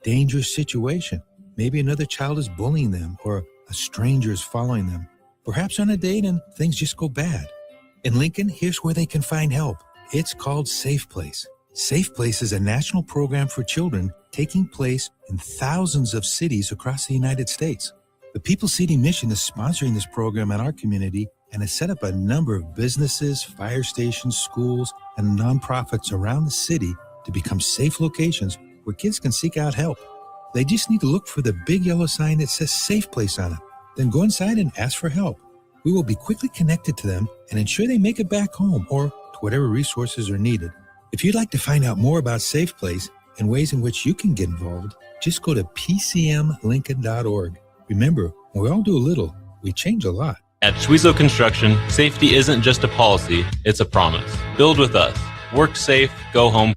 dangerous situation. Maybe another child is bullying them or a stranger is following them. Perhaps on a date and things just go bad. In Lincoln, here's where they can find help. It's called Safe Place. Safe Place is a national program for children taking place in thousands of cities across the United States. The People City Mission is sponsoring this program in our community and has set up a number of businesses, fire stations, schools, and nonprofits around the city to become safe locations where kids can seek out help. They just need to look for the big yellow sign that says Safe Place on it. Then go inside and ask for help. We will be quickly connected to them and ensure they make it back home or to whatever resources are needed. If you'd like to find out more about Safe Place and ways in which you can get involved, just go to pcmlincoln.org. Remember, when we all do a little, we change a lot. At Schwezo Construction, safety isn't just a policy, it's a promise. Build with us. Work safe, go home.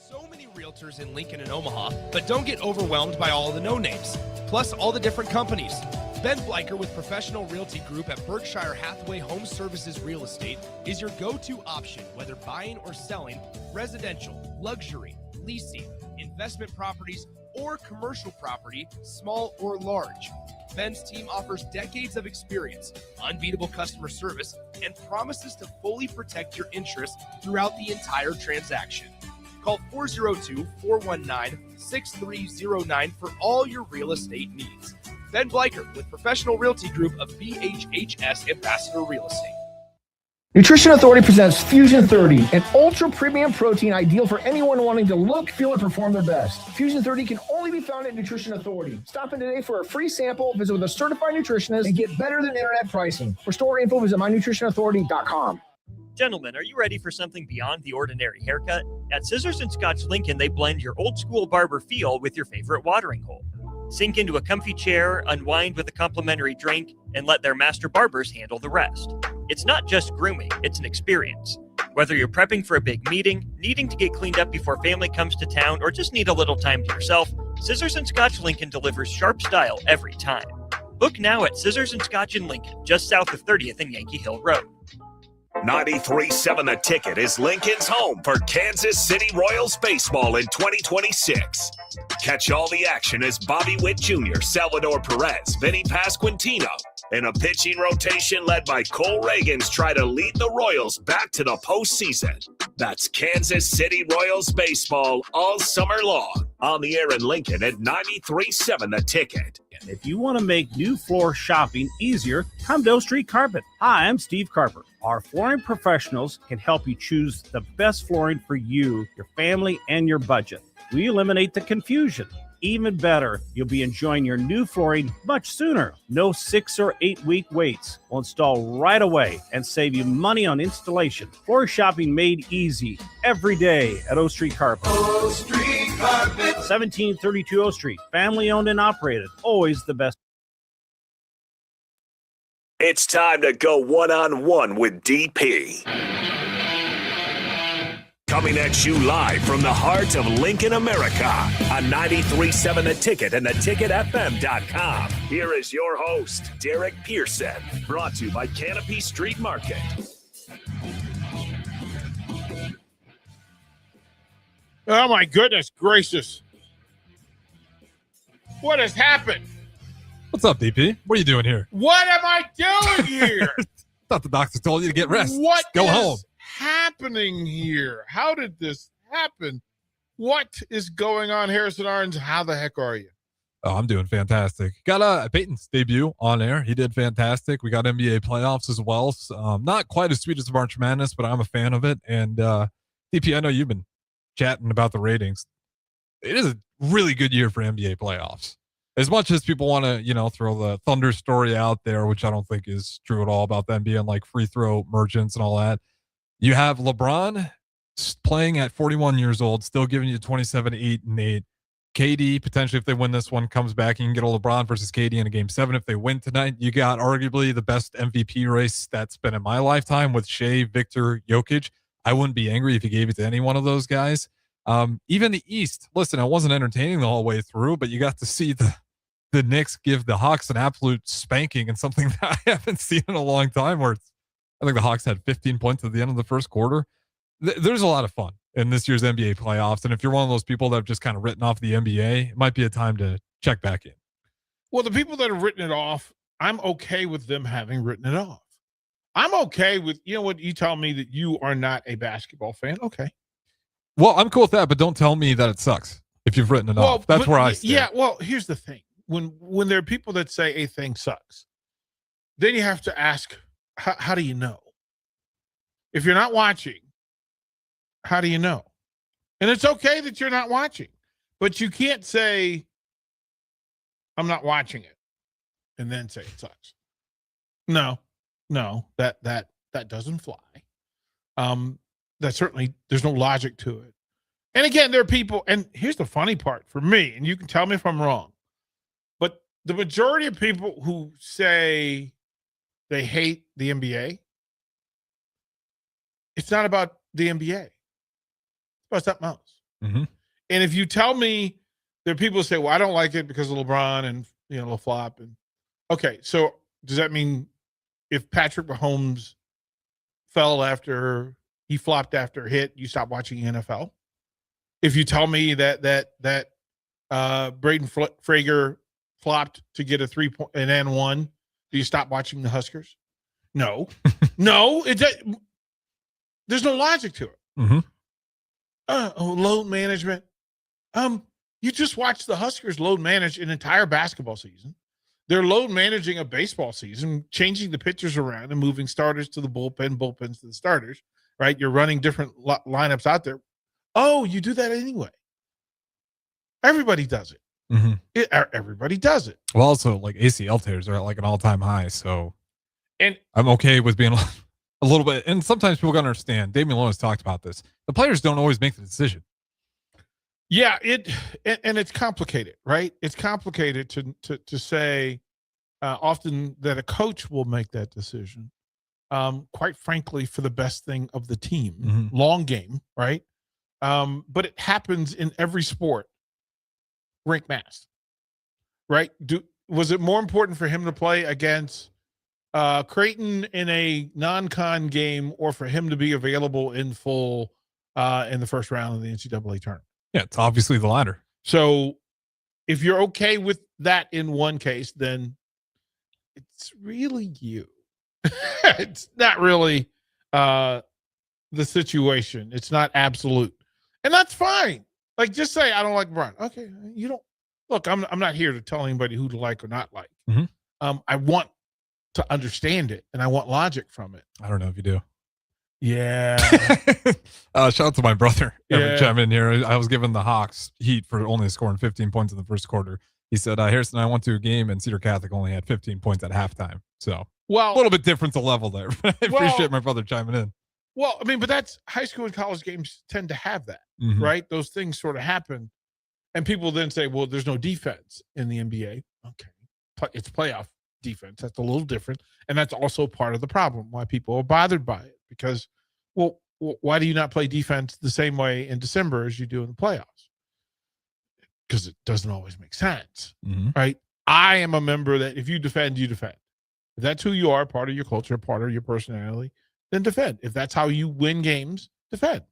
So many realtors in Lincoln and Omaha, but don't get overwhelmed by all the no-names, plus all the different companies. Ben Bleicher with Professional Realty Group at Berkshire Hathaway Home Services Real Estate is your go-to option, whether buying or selling residential, luxury, leasing, investment properties, or commercial property, small or large. Ben's team offers decades of experience, unbeatable customer service, and promises to fully protect your interests throughout the entire transaction. Call 402-419-6309 for all your real estate needs. Ben Bleicher with Professional Realty Group of BHHS Ambassador Real Estate. Nutrition Authority presents Fusion 30, an ultra premium protein ideal for anyone wanting to look, feel, and perform their best. Fusion 30 can only be found at Nutrition Authority. Stop in today for a free sample, visit with a certified nutritionist, and get better than internet pricing. For store info, visit mynutritionauthority.com. Gentlemen, are you ready for something beyond the ordinary haircut? At Scissors & Scotch Lincoln, they blend your old school barber feel with your favorite watering hole. Sink into a comfy chair, unwind with a complimentary drink, and let their master barbers handle the rest. It's not just grooming, it's an experience. Whether you're prepping for a big meeting, needing to get cleaned up before family comes to town, or just need a little time to yourself, Scissors & Scotch Lincoln delivers sharp style every time. Book now at Scissors & Scotch in Lincoln, just south of 30th and Yankee Hill Road. 93.7 The Ticket is Lincoln's home for Kansas City Royals baseball in 2026. Catch all the action as Bobby Witt Jr., Salvador Perez, Vinny Pasquantino, and a pitching rotation led by Cole Reagans try to lead the Royals back to the postseason. That's Kansas City Royals baseball all summer long. On the air in Lincoln at 93.7 The Ticket. If you want to make new floor shopping easier, come to O Street Carpet. Hi, I'm Steve Carper. Our flooring professionals can help you choose the best flooring for you, your family, and your budget. We eliminate the confusion. Even better, you'll be enjoying your new flooring much sooner. No 6 or 8 week waits. We'll install right away and save you money on installation. Floor shopping made easy every day at O Street Carpet. O Street Carpet. 1732 O Street. Family owned and operated. Always the best. It's time to go one-on-one with DP. Coming at you live from the heart of Lincoln, America on 93.7 The Ticket and theticketfm.com. Here is your host, Derek Pearson, brought to you by Canopy Street Market. Oh, my goodness gracious. What has happened? What's up, DP? What are you doing here? What am I doing here? Thought the doctor told you to get rest. What Go is home. happening here? How did this happen? What is going on, Harrison Arens? How the heck are you? Oh, I'm doing fantastic. Got Peyton's debut on air. He did fantastic. We got NBA playoffs as well. So, not quite as sweet as March Madness, but I'm a fan of it. And DP, I know you've been chatting about the ratings. It is a really good year for NBA playoffs. As much as people want to, throw the Thunder story out there, which I don't think is true at all about them being like free throw merchants and all that. You have LeBron playing at 41 years old, still giving you 27, 8, and 8. KD, potentially, if they win this one, comes back and you can get a LeBron versus KD in a game 7. If they win tonight, you got arguably the best MVP race that's been in my lifetime with Shea, Victor, Jokic. I wouldn't be angry if you gave it to any one of those guys. Even the East, listen, I wasn't entertaining the whole way through, but you got to see the Knicks give the Hawks an absolute spanking and something that I haven't seen in a long time where I think the Hawks had 15 points at the end of the first quarter. There's a lot of fun in this year's NBA playoffs. And if you're one of those people that have just kind of written off the NBA, it might be a time to check back in. Well, the people that have written it off, I'm okay with them having written it off. I'm okay with, what, you tell me that you are not a basketball fan. Okay. Well, I'm cool with that, but don't tell me that it sucks if you've written it off. That's where I stand. Yeah, well, here's the thing. When there are people that say a thing sucks, then you have to ask, how do you know? If you're not watching, how do you know? And it's okay that you're not watching, but you can't say, I'm not watching it, and then say it sucks. No, that doesn't fly. That certainly, there's no logic to it. And again, there are people, and here's the funny part for me, and you can tell me if I'm wrong, but the majority of people who say they hate the NBA, it's not about the NBA. It's about something else. Mm-hmm. And if you tell me there are people who say, well, I don't like it because of LeBron and, LaFlop. And okay, so does that mean if Patrick Mahomes he flopped after a hit, you stop watching NFL? If you tell me that Braden Frager flopped to get a 3-point and then one, do you stop watching the Huskers? No, there's no logic to it. Mm-hmm. Load management. You just watched the Huskers load manage an entire basketball season. They're load managing a baseball season, changing the pitchers around and moving starters to the bullpens to the starters, right? You're running different lineups out there. Oh, you do that anyway. Everybody does it. Mm-hmm. Everybody does it. Well, also, like ACL tears are at like an all-time high, so and I'm okay with being a little bit. And sometimes people gotta understand. Dave Malone has talked about this. The players don't always make the decision. Yeah, and it's complicated, right? It's complicated to say often that a coach will make that decision. Quite frankly, for the best thing of the team, Mm-hmm. long game, right? But it happens in every sport. Rink mass, right? Was it more important for him to play against Creighton in a non-con game, or for him to be available in full in the first round of the NCAA tournament? Yeah, it's obviously the latter. So if you're okay with that in one case, then it's really you. It's not really the situation. It's not absolute. And that's fine. Like, just say, I don't like LeBron. Okay, you don't. Look, I'm not here to tell anybody who to like or not like. Mm-hmm. I want to understand it, and I want logic from it. I don't know if you do. Yeah. Shout out to my brother. Yeah. Chime in here. I was given the Hawks heat for only scoring 15 points in the first quarter. He said, Harrison, I went to a game and Cedar Catholic only had 15 points at halftime. So a little bit different to level there. I appreciate my brother chiming in. Well, I mean, but that's high school and college games tend to have that, Mm-hmm. right? Those things sort of happen. And people then say, well, there's no defense in the NBA. Okay. It's playoff defense. That's a little different. And that's also part of the problem why people are bothered by it. Because, well, why do you not play defense the same way in December as you do in the playoffs? Because it doesn't always make sense, Mm-hmm. right? I am a member that if you defend, you defend. If that's who you are, part of your culture, part of your personality, then defend. If that's how you win games, defend.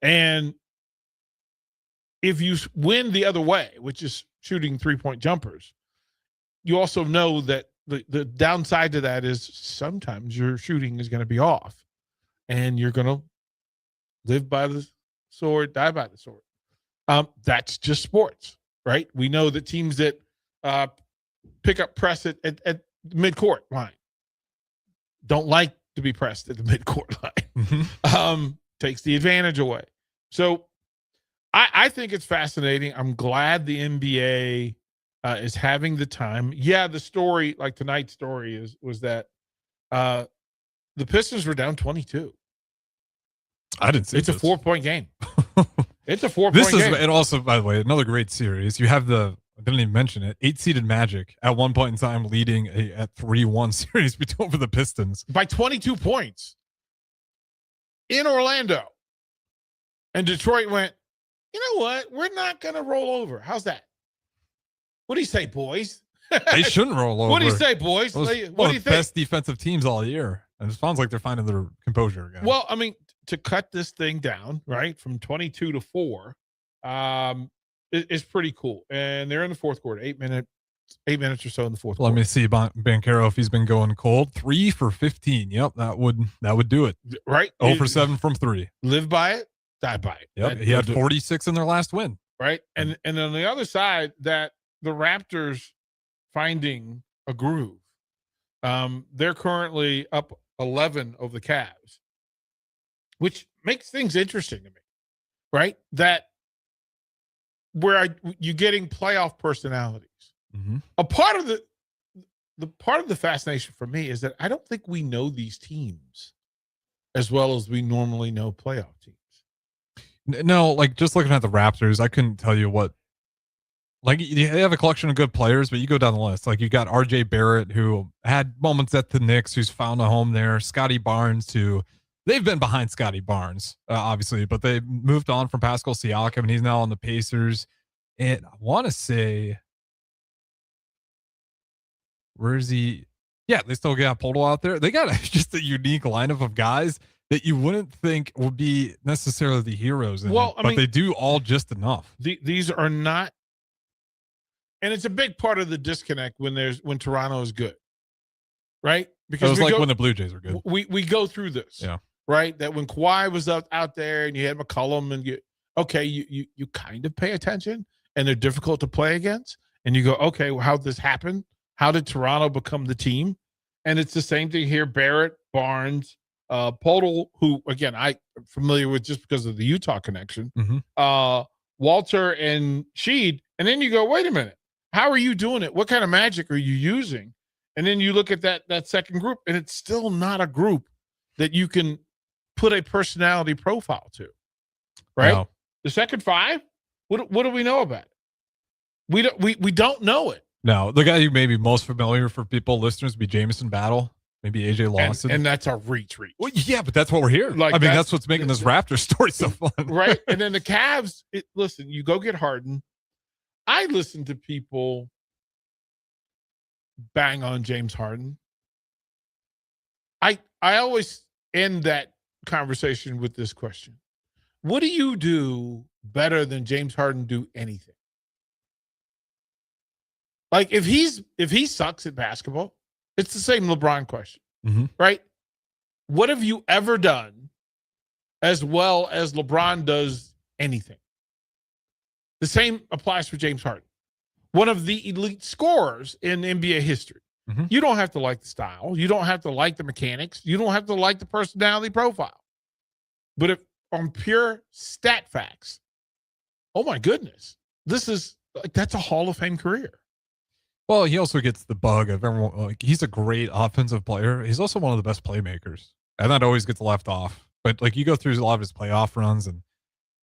And if you win the other way, which is shooting 3-point jumpers, you also know that the downside to that is sometimes your shooting is going to be off and you're going to live by the sword, die by the sword. That's just sports, right? We know that teams that pick up press at midcourt line. Don't like to be pressed at the midcourt line. Takes the advantage away. So I think it's fascinating. I'm glad the NBA is having the time. Yeah, the story, like tonight's story, was that the Pistons were down 22. I didn't see it's this. A 4-point game. It's a 4-point game. And also, by the way, another great series. You have I didn't even mention it, 8-seeded Magic at one point in time leading at 3-1 series over the Pistons. By 22 points in Orlando. And Detroit went, you know what? We're not going to roll over. How's that? What do you say, boys? They shouldn't roll over. What do you say, boys? What do you think? Best defensive teams all year. And it sounds like they're finding their composure again. Well, I mean, to cut this thing down, right, from 22 to 4, is pretty cool. And they're in the fourth quarter, 8 minutes or so in the fourth quarter. Let me see Banchero if he's been going cold. 3 for 15. Yep, that would do it. Right. 0 for 7 from 3. Live by it, die by it. Yep. He had 46 in their last win. Right. And on the other side, that the Raptors finding a groove. They're currently up 11 of the Cavs, which makes things interesting to me, right? That you're getting playoff personalities. Mm-hmm. A part of the part of the fascination for me is that I don't think we know these teams as well as we normally know playoff teams. No, like just looking at the Raptors, I couldn't tell you what. Like they have a collection of good players, but you go down the list. Like you got R.J. Barrett, who had moments at the Knicks, who's found a home there. Scotty Barnes, who they've been behind Scotty Barnes, obviously, but they moved on from Pascal Siakam, and he's now on the Pacers. And I want to say, where is he? Yeah, they still got Podol out there. They got just a unique lineup of guys that you wouldn't think would be necessarily the heroes in it, but they do all just enough. These are not. And it's a big part of the disconnect when Toronto is good, right? Because it was like when the Blue Jays are good. We go through this, right? That when Kawhi was out there and you had McCollum and you kind of pay attention and they're difficult to play against, and you go, okay, well, how did this happen? How did Toronto become the team? And it's the same thing here: Barrett, Barnes, Podol, who again I'm familiar with just because of the Utah connection, Walter and Sheed, and then you go, wait a minute. How are you doing it? What kind of magic are you using? And then you look at that second group, and it's still not a group that you can put a personality profile to, right? No. The second 5, what do we know about it? We don't know it. No, the guy who may be most familiar for listeners would be Jamison Battle, maybe AJ Lawson, and that's a reach. Well, yeah, but that's what we're hearing. Like, I mean, that's what's making this Raptors story so fun, right? And then the Cavs. Listen, you go get Harden. I listen to people bang on James Harden. I always end that conversation with this question. What do you do better than James Harden do anything? Like if he sucks at basketball, it's the same LeBron question, right? What have you ever done as well as LeBron does anything? The same applies for James Harden, one of the elite scorers in NBA history. You don't have to like the style. You don't have to like the mechanics. You don't have to like the personality profile. But if on pure stat facts, oh my goodness, that's a Hall of Fame career. Well, he also gets the bug of everyone. Like he's a great offensive player. He's also one of the best playmakers, and that always gets left off. But like you go through a lot of his playoff runs and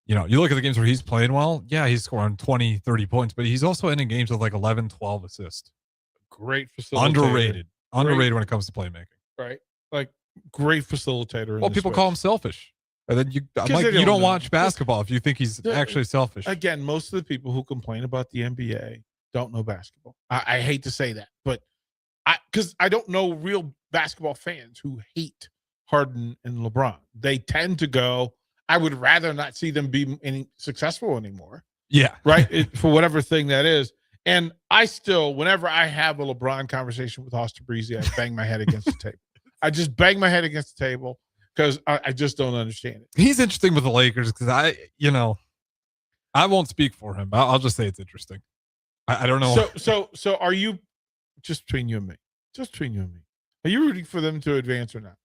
you look at the games where he's playing well. Yeah, he's scoring 20, 30 points, but he's also ending games with like 11, 12 assists. Great facilitator. Underrated when it comes to playmaking. Right. Like great facilitator. Well, people call him selfish. And then you don't watch basketball if you think he's actually selfish. Again, most of the people who complain about the NBA don't know basketball. I hate to say that, but because I don't know real basketball fans who hate Harden and LeBron. They tend to go, I would rather not see them be any successful anymore. Yeah. Right. For whatever thing that is. And I still, whenever I have a LeBron conversation with Austin Breezy, I bang my head against the table. I just bang my head against the table because I just don't understand it. He's interesting with the Lakers because I won't speak for him. I'll just say it's interesting. I don't know. So are you, just between you and me? Just between you and me. Are you rooting for them to advance or not?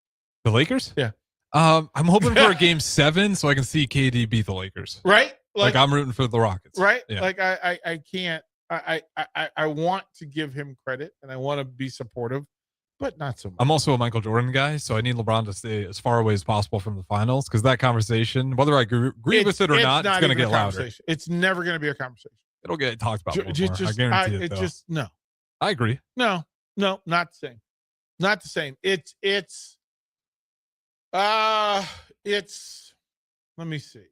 The Lakers? Yeah. I'm hoping for a game 7 so I can see KD beat the Lakers. Right? Like I'm rooting for the Rockets. Right? Yeah. Like I can't. I want to give him credit and I want to be supportive, but not so much. I'm also a Michael Jordan guy, so I need LeBron to stay as far away as possible from the finals because that conversation, whether I agree with it or not, it's going to get louder. It's never going to be a conversation. It'll get talked about more. I Just, guarantee it. Just no. I agree. No, not the same. Not the same. It's let me see.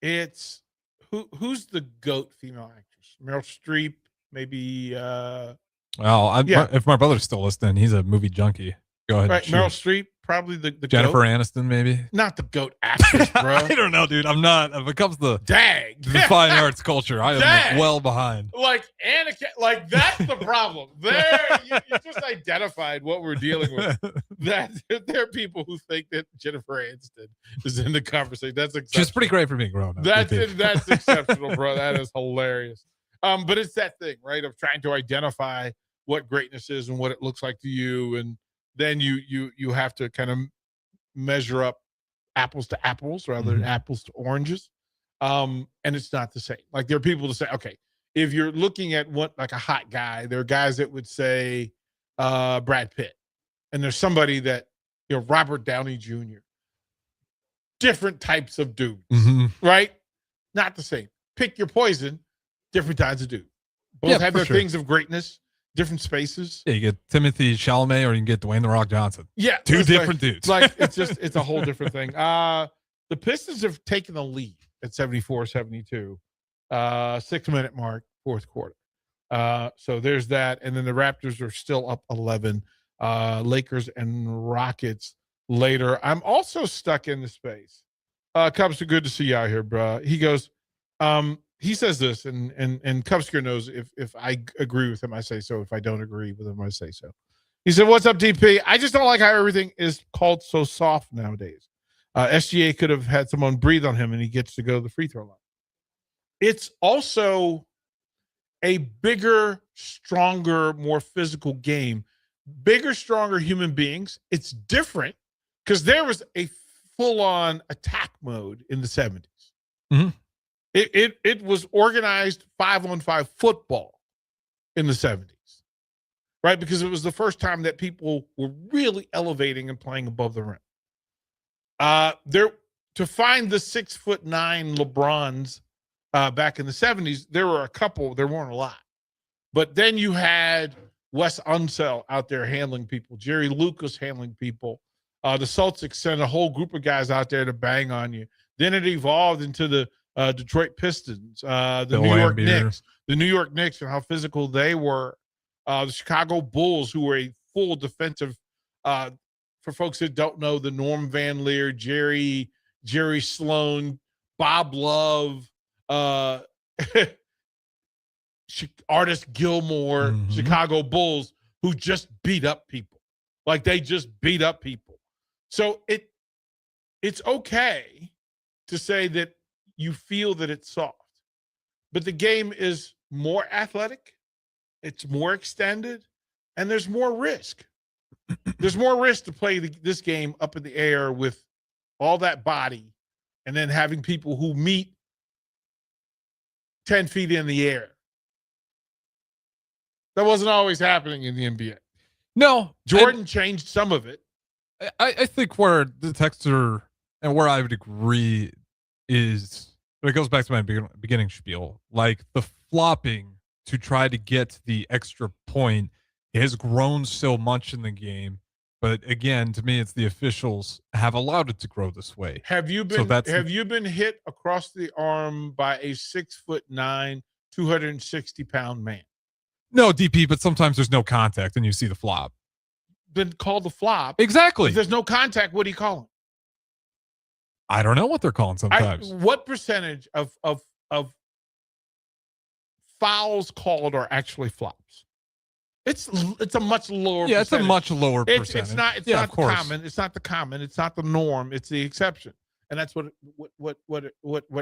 It's who's the GOAT female actress? Meryl Streep, maybe Well, if my brother's still listening, he's a movie junkie. Go ahead. Right, Meryl Streep, probably the Jennifer GOAT. Aniston, maybe. Not the GOAT actress, bro. I don't know, dude. I'm not. When it comes to the fine arts culture, I am well behind. Like Anakin, like that's the problem. There, you just identified what we're dealing with. That there are people who think that Jennifer Aniston is in the conversation. That's exceptional. She's pretty great for being grown up. That's exceptional, bro. That is hilarious. But it's that thing, right, of trying to identify what greatness is and what it looks like to you, and then you have to kind of measure up apples to apples rather than apples to oranges. And it's not the same. Like there are people to say, okay, if you're looking at what like a hot guy, there are guys that would say Brad Pitt, and there's somebody that Robert Downey Jr. Different types of dudes, right? Not the same. Pick your poison. Different kinds of dudes. Both have their things of greatness. Different spaces. Yeah, you get Timothy Chalamet or you can get Dwayne The Rock Johnson. Yeah. Two different dudes. Like it's a whole different thing. The Pistons have taken the lead at 74-72. 6-minute mark, fourth quarter. So there's that. And then the Raptors are still up 11. Lakers and Rockets later. I'm also stuck in the space. Cubs are good to see you out here, bro. He goes, he says this, and Cubsker knows if I agree with him, I say so. If I don't agree with him, I say so. He said, "What's up, DP? I just don't like how everything is called so soft nowadays. SGA could have had someone breathe on him, and he gets to go to the free throw line. It's also a bigger, stronger, more physical game. Bigger, stronger human beings. It's different because there was a full-on attack mode in the 70s. Mm-hmm. It was organized 5-on-5 football in the 70s, right? Because it was the first time that people were really elevating and playing above the rim. To find the 6'9" LeBrons back in the 70s, there were a couple. There weren't a lot, but then you had Wes Unseld out there handling people, Jerry Lucas handling people. The Celtics sent a whole group of guys out there to bang on you. Then it evolved into the Detroit Pistons, the New York Knicks, and how physical they were. The Chicago Bulls, who were a full defensive. For folks that don't know, the Norm Van Leer, Jerry Sloan, Bob Love, Artist Gilmore, Chicago Bulls, who just beat up people. Like they just beat up people. So it's okay to say that you feel that it's soft, but the game is more athletic, it's more extended, and there's more risk. There's more risk to play this game up in the air with all that body and then having people who meet 10 feet in the air. That wasn't always happening in the NBA. No. Jordan changed some of it. I think where the texture and where I would agree is, it goes back to my beginning spiel, like the flopping to try to get the extra point has grown so much in the game. But again, to me, it's the officials have allowed it to grow this way. Have you been hit across the arm by a 6'9", 260-pound man? No, DP, but sometimes there's no contact and you see the flop. Then call the flop. Exactly. If there's no contact, what do you call him? I don't know what they're calling sometimes. What percentage of fouls called are actually flops? It's a much lower. Yeah, percentage. it's a much lower percentage. It's not. It's not the common. It's not the common. It's not the norm. It's the exception. and that's what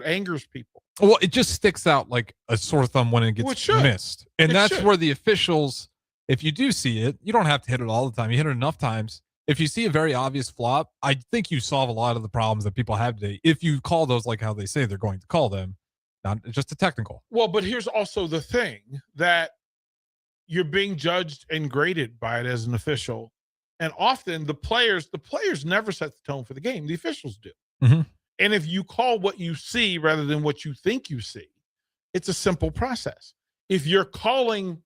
angers people. Well, it just sticks out like a sore thumb when it gets missed. And that's where the officials, if you do see it, you don't have to hit it all the time. You hit it enough times. If you see a very obvious flop, I think you solve a lot of the problems that people have today. If you call those like how they say they're going to call them, not just a technical. Well, but here's also the thing that you're being judged and graded by it as an official. And often the players never set the tone for the game. The officials do. Mm-hmm. And if you call what you see rather than what you think you see, it's a simple process. If you're calling,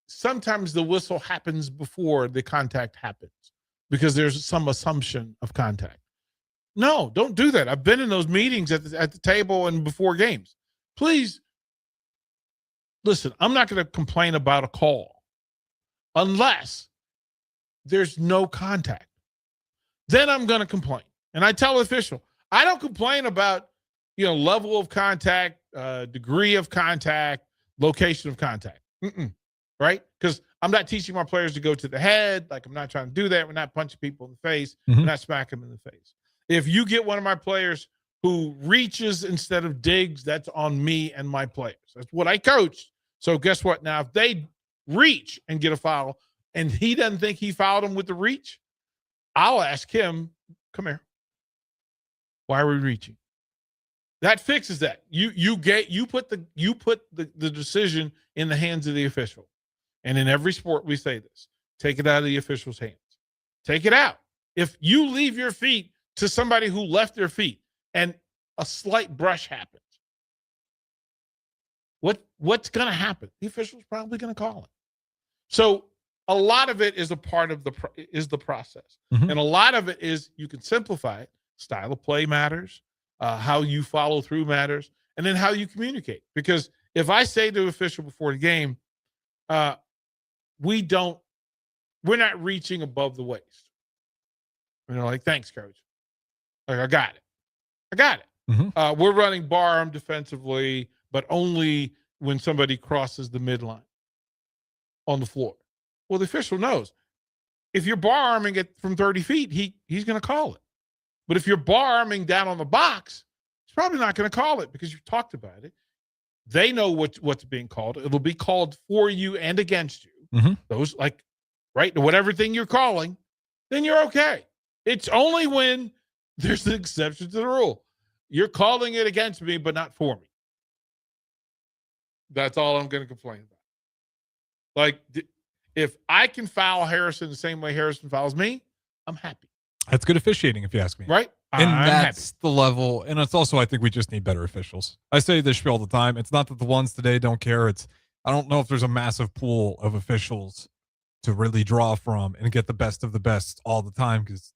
sometimes the whistle happens before the contact happens because there's some assumption of contact. No, don't do that. I've been in those meetings at the table and before games. Please, listen, I'm not going to complain about a call unless there's no contact. Then I'm going to complain. And I tell the official, I don't complain about, level of contact, degree of contact, location of contact. Right? Because I'm not teaching my players to go to the head. Like, I'm not trying to do that. We're not punching people in the face. Mm-hmm. We're not smacking them in the face. If you get one of my players who reaches instead of digs, that's on me and my players. That's what I coach. So guess what? Now, if they reach and get a foul and he doesn't think he fouled him with the reach, I'll ask him, come here. Why are we reaching? That fixes that. You put the decision in the hands of the official. And in every sport, we say this: take it out of the official's hands. Take it out. If you leave your feet to somebody who left their feet and a slight brush happens, what's going to happen? The official's probably going to call it. So a lot of it is a part of the process. Mm-hmm. And a lot of it is, you can simplify it. Style of play matters. How you follow through matters. And then how you communicate. Because if I say to the official before the game, we're not reaching above the waist. Like, thanks, coach. Like, I got it. Mm-hmm. We're running bar arm defensively, but only when somebody crosses the midline on the floor. Well, the official knows if you're bar arming it from 30 feet, he's going to call it. But if you're bar arming down on the box, he's probably not going to call it because you've talked about it. They know what's being called. It'll be called for you and against you. Mm-hmm. Those, like, right, whatever thing you're calling, then you're okay. It's only when there's an exception to the rule. You're calling it against me, but not for me. That's all I'm going to complain about. Like, if I can foul Harrison the same way Harrison fouls me, I'm happy. That's good officiating, if you ask me. Right? And that's the level. And it's also, I think we just need better officials. I say this spiel all the time. It's not that the ones today don't care. I don't know if there's a massive pool of officials to really draw from and get the best of the best all the time. Because,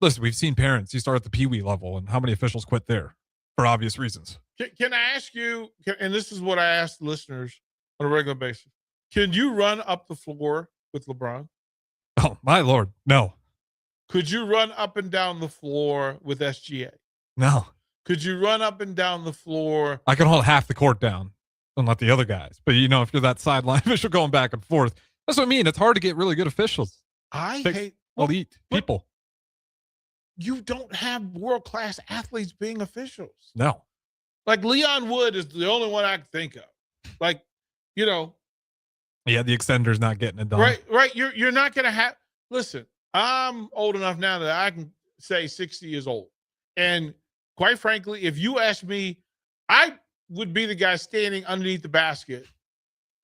listen, we've seen parents. You start at the peewee level, and how many officials quit there for obvious reasons? Can I ask you, and this is what I ask listeners on a regular basis, can you run up the floor with LeBron? Oh, my Lord, no. Could you run up and down the floor with SGA? No. Could you run up and down the floor? I can hold half the court down and let the other guys. But, if you're that sideline official going back and forth, that's what I mean. It's hard to get really good officials. I hate elite people. You don't have world-class athletes being officials. No. Like, Leon Wood is the only one I can think of. Like, Yeah, the extender's not getting it done. Right. You're not going to have – listen, I'm old enough now that I can say 60 years old. And quite frankly, if you ask me, I would be the guy standing underneath the basket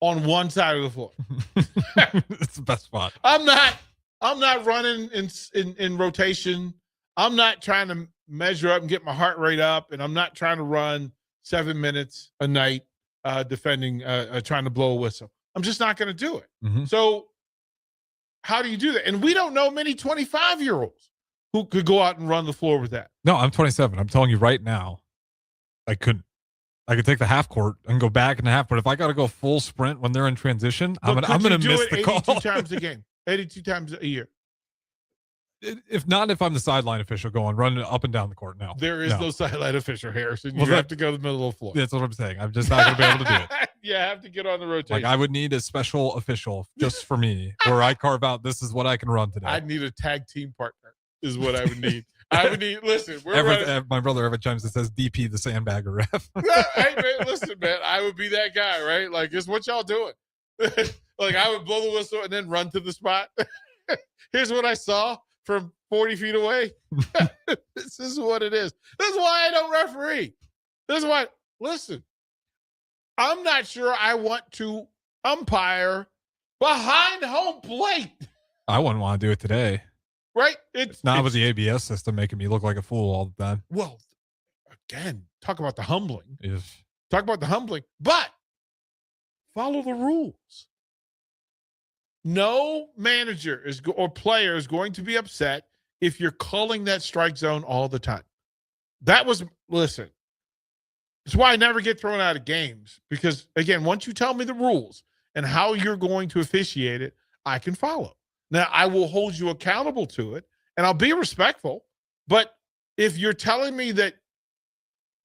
on one side of the floor. It's the best spot. I'm not running in rotation. I'm not trying to measure up and get my heart rate up. And I'm not trying to run 7 minutes a night defending, trying to blow a whistle. I'm just not going to do it. Mm-hmm. So how do you do that? And we don't know many 25-year-olds who could go out and run the floor with that. No, I'm 27. I'm telling you right now, I couldn't. I could take the half court and go back in the half, but if I got to go full sprint when they're in transition, I'm going to miss the call. 82 times a game, 82 times a year. If not, if I'm the sideline official going, running up and down the court. No. There is no sideline official, Harrison. You Well, have to go to the middle of the floor. That's what I'm saying. I'm just not going to be able to do it. You have to get on the rotation. Like, I would need a special official just for me, where I carve out, this is what I can run today. I'd need a tag team partner is what I would need. I would need, listen, my brother ever chimes that says DP the sandbagger ref. Hey, man, listen, man, I would be that guy, right? Like, it's what y'all doing. Like, I would blow the whistle and then run to the spot. Here's what I saw from 40 feet away. This is what it is. This is why I don't referee. This is why, listen, I'm not sure I want to umpire behind home plate. I wouldn't want to do it today. Right? It's not with the ABS system making me look like a fool all the time. Well, again, talk about the humbling. If Talk about the humbling, but follow the rules. No manager or player is going to be upset if you're calling that strike zone all the time. Listen, it's why I never get thrown out of games because, again, once you tell me the rules and how you're going to officiate it, I can follow. Now, I will hold you accountable to it, and I'll be respectful. But if you're telling me that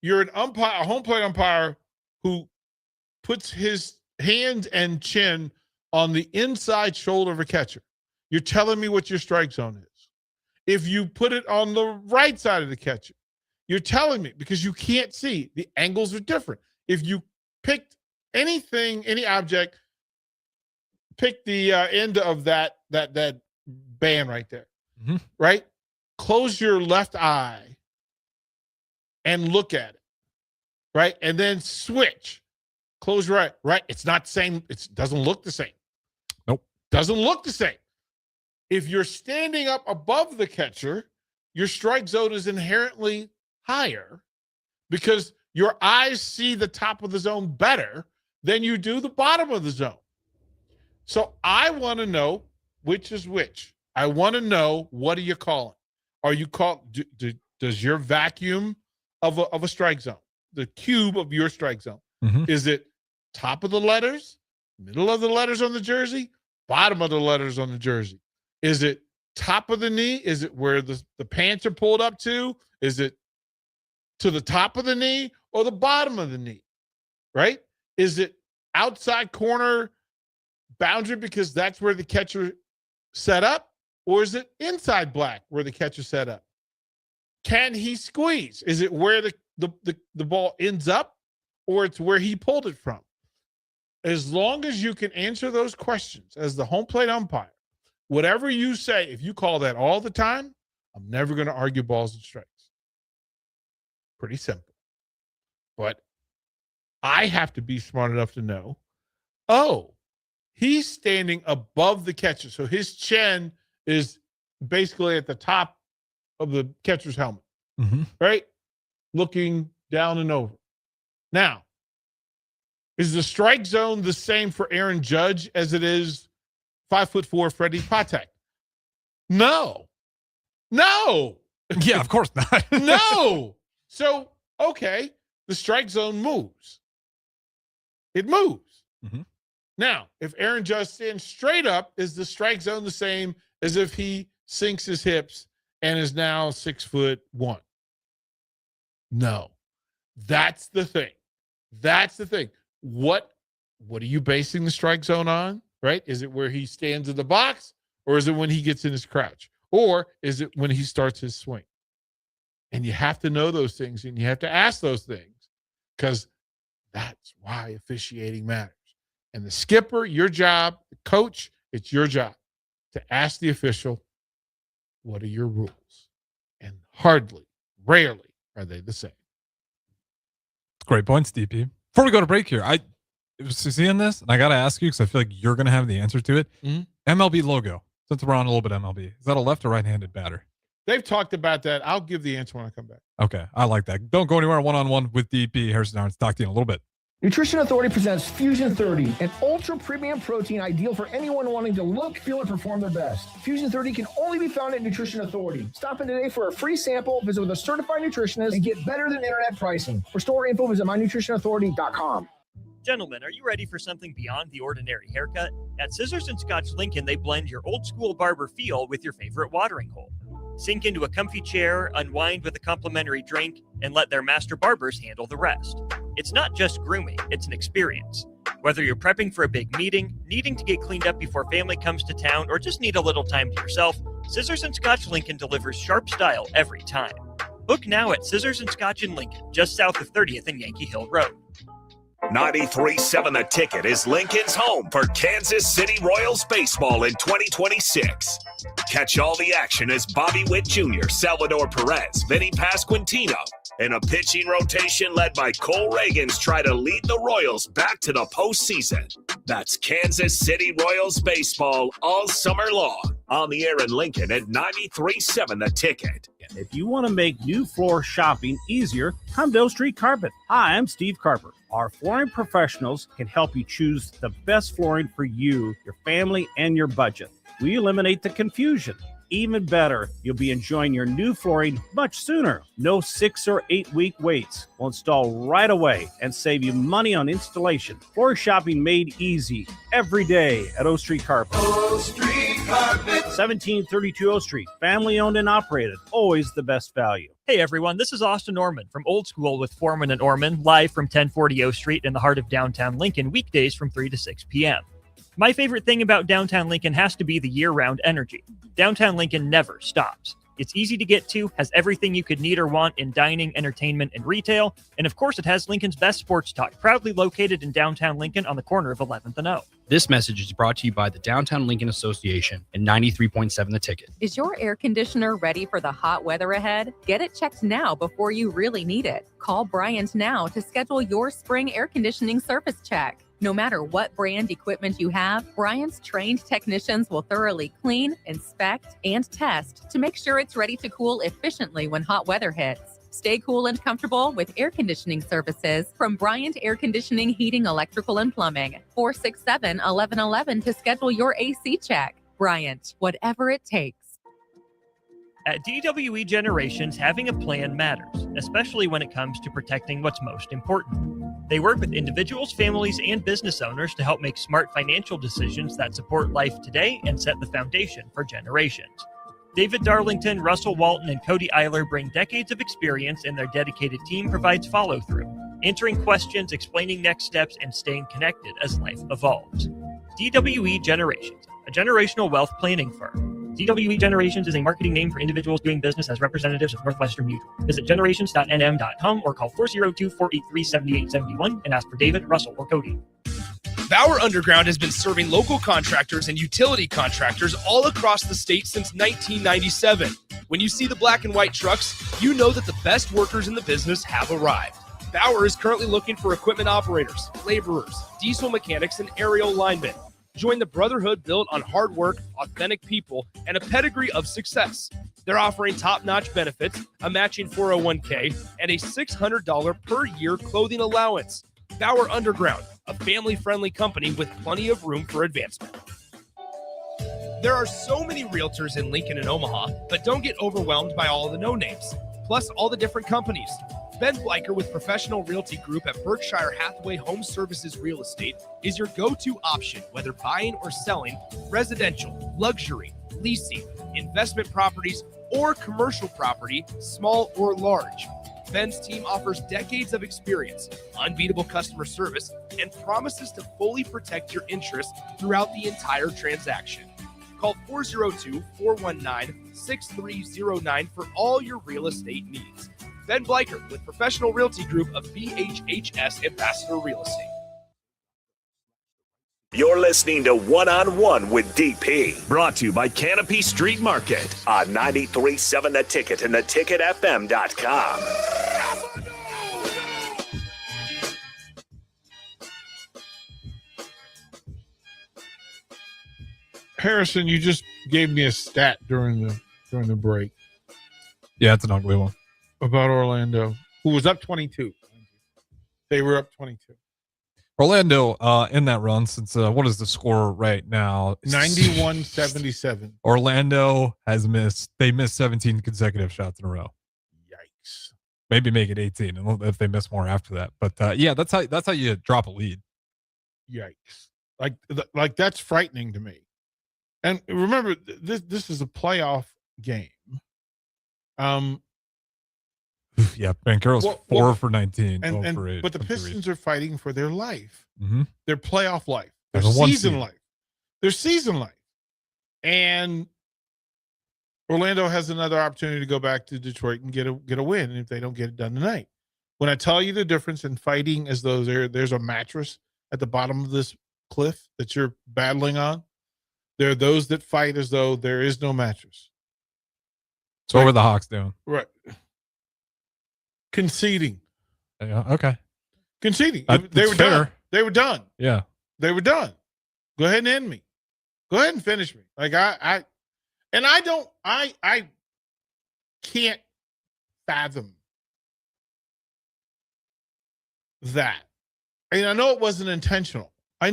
you're an umpire, a home plate umpire who puts his hand and chin on the inside shoulder of a catcher, you're telling me what your strike zone is. If you put it on the right side of the catcher, you're telling me because you can't see. The angles are different. If you picked anything, any object, pick the end of that band right there, right? Close your left eye and look at it, right? And then switch. Close your right? It's not the same. It doesn't look the same. Nope. Doesn't look the same. If you're standing up above the catcher, your strike zone is inherently higher because your eyes see the top of the zone better than you do the bottom of the zone. So I want to know which is which. I want to know, what are you calling? Are you does your vacuum of a strike zone, the cube of your strike zone, is it top of the letters, middle of the letters on the jersey, bottom of the letters on the jersey? Is it top of the knee? Is it where the pants are pulled up to? Is it to the top of the knee or the bottom of the knee, right? Is it outside corner boundary because that's where the catcher set up, or is it inside black where the catcher set up? Can he squeeze? Is it where the ball ends up, or it's where he pulled it from? As long as you can answer those questions as the home plate umpire, whatever you say, if you call that all the time, I'm never going to argue balls and strikes. Pretty simple. But I have to be smart enough to know, he's standing above the catcher. So his chin is basically at the top of the catcher's helmet, right? Looking down and over. Now, is the strike zone the same for Aaron Judge as it is 5'4" Freddie Patek? No. Yeah, of course not. No. So, okay, the strike zone moves. It moves. Now, if Aaron Judge stands straight up, is the strike zone the same as if he sinks his hips and is now 6'1"? No. That's the thing. What are you basing the strike zone on, right? Is it where he stands in the box, or is it when he gets in his crouch, or is it when he starts his swing? And you have to know those things, and you have to ask those things, because that's why officiating matters. And the skipper, your job, the coach, it's your job to ask the official, what are your rules? And rarely are they the same. Great points, DP. Before we go to break here, I was seeing this, and I got to ask you because I feel like you're going to have the answer to it. MLB logo, since we're on a little bit of MLB, is that a left or right-handed batter? They've talked about that. I'll give the answer when I come back. Okay, I like that. Don't go anywhere. One-on-one with DP. Harrison Arens. Talk to you in a little bit. Nutrition Authority presents Fusion 30, an ultra premium protein ideal for anyone wanting to look, feel, and perform their best. Fusion 30 can only be found at Nutrition Authority. Stop in today for a free sample, visit with a certified nutritionist, and get better than internet pricing. For store info, visit mynutritionauthority.com. Gentlemen, are you ready for something beyond the ordinary haircut? At Scissors and Scotch Lincoln, they blend your old school barber feel with your favorite watering hole. Sink into a comfy chair, unwind with a complimentary drink, and let their master barbers handle the rest. It's not just grooming, it's an experience. Whether you're prepping for a big meeting, needing to get cleaned up before family comes to town, or just need a little time to yourself, Scissors and Scotch Lincoln delivers sharp style every time. Book now at Scissors and Scotch in Lincoln, just south of 30th and Yankee Hill Road. 93.7 The Ticket is Lincoln's home for Kansas City Royals baseball in 2026. Catch all the action as Bobby Witt Jr., Salvador Perez, Vinny Pasquantino, and a pitching rotation led by Cole Reagans try to lead the Royals back to the postseason. That's Kansas City Royals baseball all summer long. On the air in Lincoln at 93.7 The Ticket. If you want to make new floor shopping easier, come to O Street Carpet. Hi, I'm Steve Carper. Our flooring professionals can help you choose the best flooring for you, your family, and your budget. We eliminate the confusion. Even better, you'll be enjoying your new flooring much sooner. No 6 or 8 week waits. We'll install right away and save you money on installation. Floor shopping made easy every day at O Street Carpet. O Street Carpet. 1732 O Street. Family owned and operated. Always the best value. Hey everyone, this is Austin Orman from Old School with Foreman and Orman, live from 1040 O Street in the heart of downtown Lincoln, weekdays from 3 to 6 p.m. My favorite thing about downtown Lincoln has to be the year-round energy. Downtown Lincoln never stops. It's easy to get to, has everything you could need or want in dining, entertainment, and retail, and of course it has Lincoln's best sports talk, proudly located in downtown Lincoln on the corner of 11th and O. This message is brought to you by the Downtown Lincoln Association and 93.7 The Ticket. Is your air conditioner ready for the hot weather ahead? Get it checked now before you really need it. Call Bryant now to schedule your spring air conditioning service check. No matter what brand equipment you have, Bryant's trained technicians will thoroughly clean, inspect, and test to make sure it's ready to cool efficiently when hot weather hits. Stay cool and comfortable with air conditioning services from Bryant Air Conditioning, Heating, Electrical, and Plumbing. 467-1111 to schedule your AC check. Bryant, whatever it takes. At DWE Generations, having a plan matters, especially when it comes to protecting what's most important. They work with individuals, families, and business owners to help make smart financial decisions that support life today and set the foundation for generations. David Darlington, Russell Walton, and Cody Eiler bring decades of experience, and their dedicated team provides follow-through, answering questions, explaining next steps, and staying connected as life evolves. DWE Generations, a generational wealth planning firm. DWE Generations is a marketing name for individuals doing business as representatives of Northwestern Mutual. Visit generations.nm.com or call 402-483-7871 and ask for David, Russell, or Cody. Bauer Underground has been serving local contractors and utility contractors all across the state since 1997. When you see the black and white trucks, you know that the best workers in the business have arrived. Bauer is currently looking for equipment operators, laborers, diesel mechanics, and aerial linemen. Join the brotherhood built on hard work, authentic people, and a pedigree of success. They're offering top-notch benefits, a matching 401k, and a $600 per year clothing allowance. Bauer Underground, a family-friendly company with plenty of room for advancement. There are so many realtors in Lincoln and Omaha, but don't get overwhelmed by all the no-names, plus all the different companies. Ben Bleicher with Professional Realty Group at Berkshire Hathaway Home Services Real Estate is your go-to option, whether buying or selling residential, luxury, leasing, investment properties, or commercial property, small or large. Ben's team offers decades of experience, unbeatable customer service, and promises to fully protect your interests throughout the entire transaction. Call 402-419-6309 for all your real estate needs. Ben Bleicher with Professional Realty Group of BHHS Ambassador Real Estate. You're listening to One-on-One with DP, brought to you by Canopy Street Market on 93.7 The Ticket and theticketfm.com. Harrison, you just gave me a stat during the break. Yeah, it's an ugly one. About Orlando, who was up 22. They were up 22. Orlando in that run since what is the score right now? 91-77. Orlando missed 17 consecutive shots in a row. Yikes. Maybe make it 18 if they miss more after that. But yeah, that's how you drop a lead. Yikes. Like that's frightening to me. And remember, this is a playoff game. Yeah, Bankero's 4 for 19. But the Pistons are fighting for their life, mm-hmm. their playoff life, their season life. And Orlando has another opportunity to go back to Detroit and get a win if they don't get it done tonight. When I tell you the difference in fighting as though there's a mattress at the bottom of this cliff that you're battling on, there are those that fight as though there is no mattress. So what were the Hawks doing? Right. Conceding. Yeah, okay. Conceding. They were done. They were done. Yeah. They were done. Go ahead and end me. Go ahead and finish me. Like I can't fathom that. And I know it wasn't intentional. Well,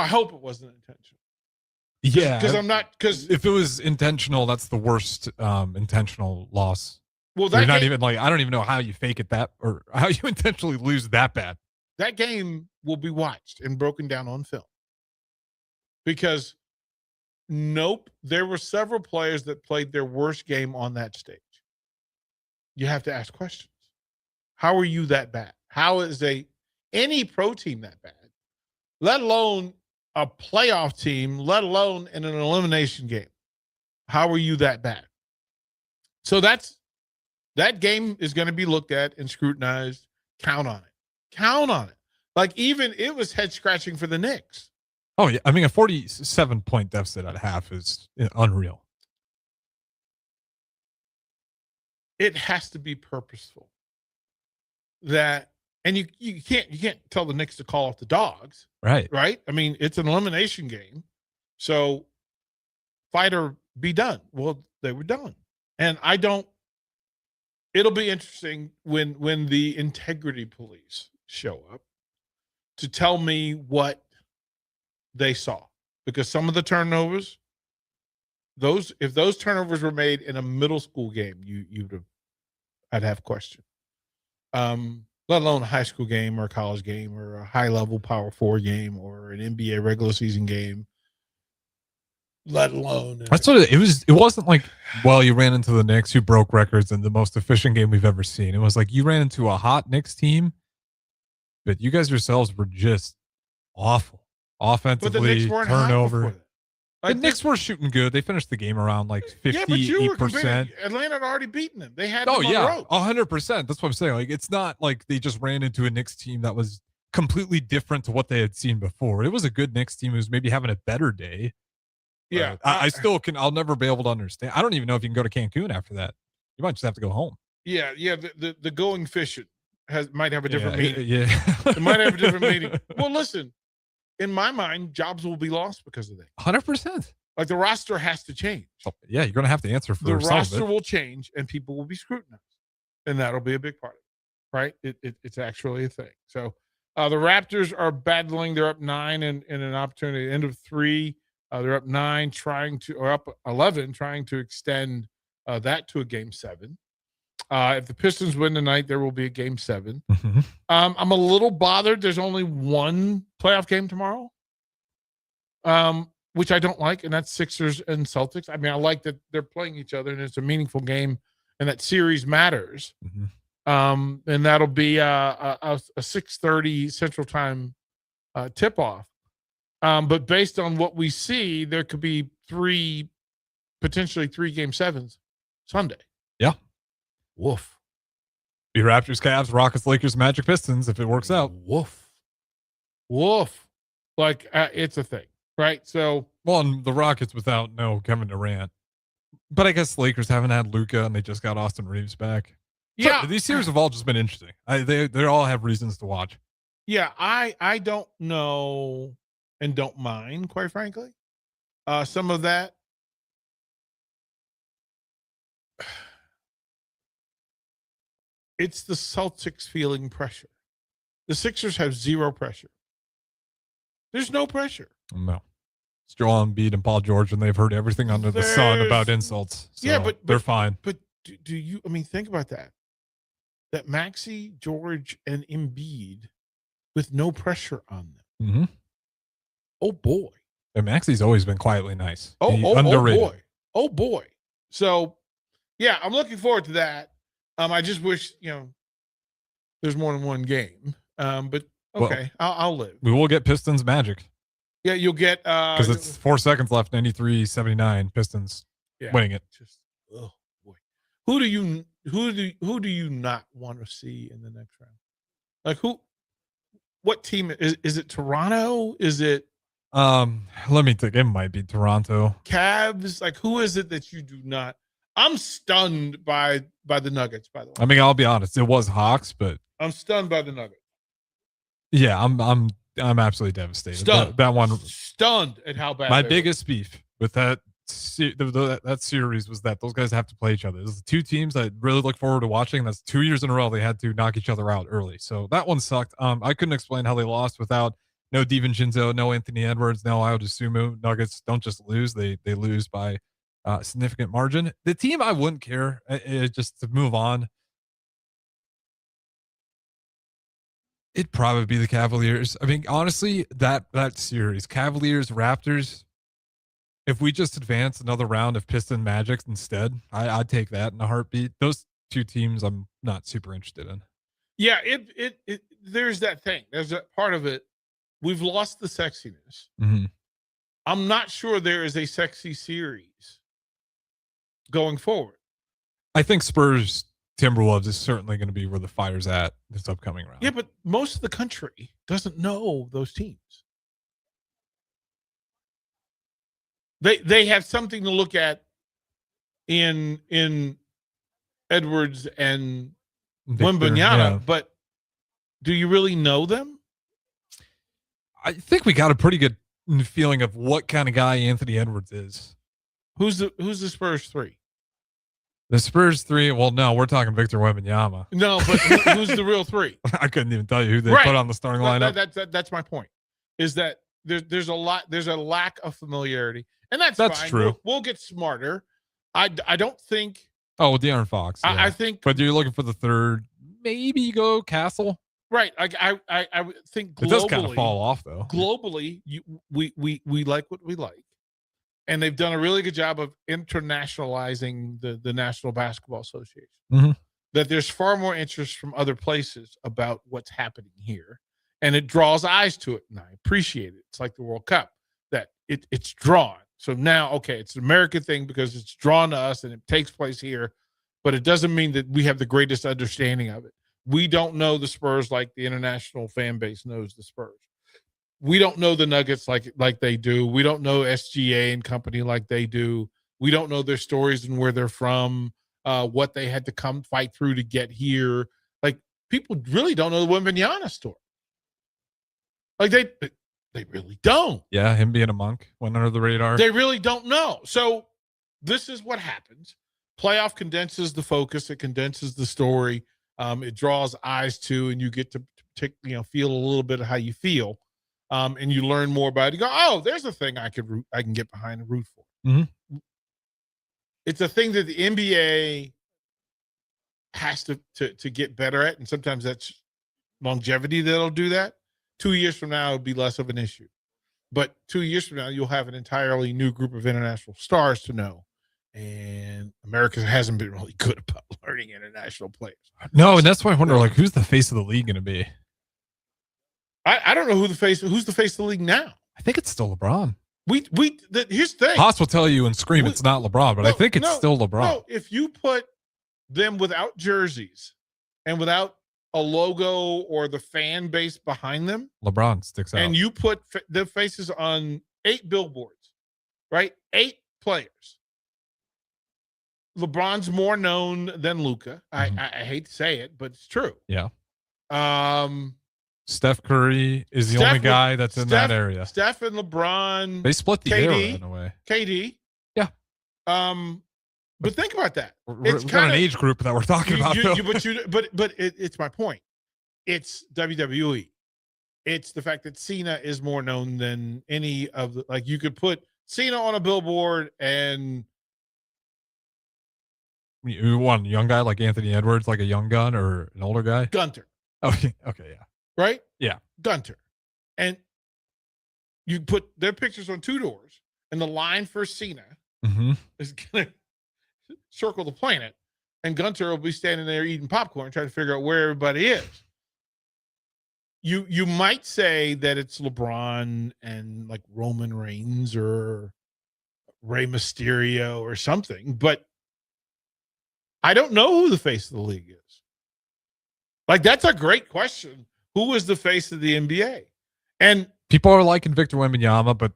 I hope it wasn't intentional. Yeah. Because if it was intentional, that's the worst intentional loss. Well, you're not even like, I don't even know how you fake it that, or how you intentionally lose that bad. That game will be watched and broken down on film. Because there were several players that played their worst game on that stage. You have to ask questions. How are you that bad? How is any pro team that bad? Let alone a playoff team, let alone in an elimination game. How are you that bad? So that game is going to be looked at and scrutinized. Count on it. Like, even it was head scratching for the Knicks. Oh yeah. I mean, a 47-point deficit at half is unreal. It has to be purposeful. And you can't tell the Knicks to call off the Dogs. Right. I mean, it's an elimination game. So fight or be done. Well, they were done. And it'll be interesting when the integrity police show up to tell me what they saw. Because some of the turnovers, if those turnovers were made in a middle school game, I'd have question. Let alone a high school game or a college game or a high level Power 4 game or an NBA regular season game. Let alone that's what it was. It wasn't like, well, you ran into the Knicks who broke records in the most efficient game we've ever seen. It was like you ran into a hot Knicks team, but you guys yourselves were just awful offensively. But the Knicks weren't turnover. Like the Knicks were shooting good. They finished the game around like 58%. Yeah, but you were comparing, Atlanta had already beaten them. They had them on the road. 100%. That's what I'm saying. Like, it's not like they just ran into a Knicks team that was completely different to what they had seen before. It was a good Knicks team who was maybe having a better day. Yeah. I still can. I'll never be able to understand. I don't even know if you can go to Cancun after that. You might just have to go home. Yeah. The going fishing might have a different meaning. Yeah. It might have a different meaning. Well, listen, in my mind, jobs will be lost because of that. 100%. Like, the roster has to change. Oh, yeah, you're going to have to answer for the some roster of it. will change and people will be scrutinized, and that'll be a big part of it, right? It's actually a thing. So the Raptors are battling. They're up 9 in an opportunity. End of 3, they're up 9, up 11, trying to extend that to a game 7. If the Pistons win tonight, there will be a game 7. Mm-hmm. I'm a little bothered. There's only one playoff game tomorrow. Which I don't like, and that's Sixers and Celtics. I mean, I like that they're playing each other, and it's a meaningful game, and that series matters. Mm-hmm. And that'll be a 6:30 Central Time tip-off. But based on what we see, there could be potentially 3 game 7s Sunday. Yeah. Woof. Be Raptors, Cavs, Rockets, Lakers, Magic, Pistons if it works out. Woof. Like, it's a thing. Right. So, well, and the Rockets without Kevin Durant, but I guess Lakers haven't had Luka and they just got Austin Reeves back. Yeah. So these series have all just been interesting. They all have reasons to watch. Yeah. I don't know and don't mind, quite frankly. Some of that. It's the Celtics feeling pressure. The Sixers have zero pressure. There's no pressure. No. It's Joel Embiid and Paul George, and they've heard everything under the sun about insults. So yeah, but they're fine. But do you, think about that. That Maxey, George, and Embiid with no pressure on them. Mm-hmm. Oh, boy. And Maxey's always been quietly nice. Underrated. Oh, boy. So, yeah, I'm looking forward to that. I just wish, there's more than one game. But okay, I'll live. We will get Pistons Magic. Yeah, you'll get because it's 4 seconds left. 93-79 Pistons winning it. Just, oh boy, who do you not want to see in the next round? Like who? What team is it? Toronto? Is it? Let me think. It might be Toronto. Cavs? Like who is it that you do not? I'm stunned by the Nuggets. By the way, I mean, I'll be honest. It was Hawks, but I'm stunned by the Nuggets. Yeah, I'm absolutely devastated. Stunned. That one, stunned at how bad. My biggest beef with that series was that those guys have to play each other. There's two teams I really look forward to watching. That's 2 years in a row they had to knock each other out early. So that one sucked. I couldn't explain how they lost without no DiVincenzo, no Anthony Edwards, no Ayo Dosunmu. Nuggets don't just lose; they lose by a significant margin. The team I wouldn't care just to move on. It'd probably be the Cavaliers. I mean, honestly, that series, Cavaliers, Raptors, if we just advance another round of Piston Magic instead, I'd take that in a heartbeat. Those two teams I'm not super interested in. Yeah, it there's that thing. There's that part of it. We've lost the sexiness. Mm-hmm. I'm not sure there is a sexy series going forward. I think Spurs Timberwolves is certainly going to be where the fire's at this upcoming round. Yeah, but most of the country doesn't know those teams. They have something to look at in Edwards and Wembanyama, but do you really know them? I think we got a pretty good feeling of what kind of guy Anthony Edwards is. Who's the Spurs three? The Spurs three. Well, no, we're talking Victor Wembanyama. No, but who's the real three? I couldn't even tell you who they put on the starting lineup. That's my point. Is that there's a lack of familiarity, and that's fine. True. We'll get smarter. I don't think. Oh, De'Aaron Fox. Yeah. I think. But you're looking for the third. Maybe you go Castle. Right. I think globally, it does kind of fall off though. Globally, we like what we like, and they've done a really good job of internationalizing the National Basketball Association. Mm-hmm. That there's far more interest from other places about what's happening here, and it draws eyes to it, and I appreciate it. It's like the World Cup that it's drawn. So now, okay, it's an American thing because it's drawn to us and it takes place here, but it doesn't mean that we have the greatest understanding of it. We don't know the Spurs like the international fan base knows the Spurs. We don't know the Nuggets like they do. We don't know SGA and company like they do. We don't know their stories and where they're from, what they had to come fight through to get here. Like, people really don't know the Wembanyama story. Like, they really don't. Yeah, him being a monk went under the radar. They really don't know. So this is what happens. Playoff condenses the focus. It condenses the story. It draws eyes to, and you get to feel a little bit of how you feel, and you learn more about it. You go, oh, there's a thing I can get behind and root for. Mm-hmm. It's a thing that the NBA has to get better at, and sometimes that's longevity that'll do that. 2 years from now, it'll be less of an issue, but 2 years from now, you'll have an entirely new group of international stars to know. And America hasn't been really good about learning international players. No, and that's why I wonder, like, who's the face of the league going to be? I don't know who's the face of the league now. I think it's still LeBron. Here's the thing. Haas will tell you and scream it's not LeBron, but I think it's still LeBron. No, if you put them without jerseys and without a logo or the fan base behind them, LeBron sticks out. And you put their faces on 8 billboards, right? 8 players. LeBron's more known than Luka. Mm-hmm. I hate to say it, but it's true. Yeah. Steph Curry is the only guy that's in that area. Steph and LeBron. They split the era in a way. KD. Yeah. But think about that. We've got an age group that we're talking about. But it's my point. It's WWE. It's the fact that Cena is more known than any of the, like, you could put Cena on a billboard and. You want a young guy like Anthony Edwards, like a young gun, or an older guy? Gunter. Okay, yeah. Right? Yeah. Gunter. And you put their pictures on 2 doors, and the line for Cena is going to circle the planet, and Gunter will be standing there eating popcorn trying to figure out where everybody is. you might say that it's LeBron and like Roman Reigns or Rey Mysterio or something, but I don't know who the face of the league is. Like, that's a great question. Who is the face of the NBA? And people are liking Victor Wembanyama, but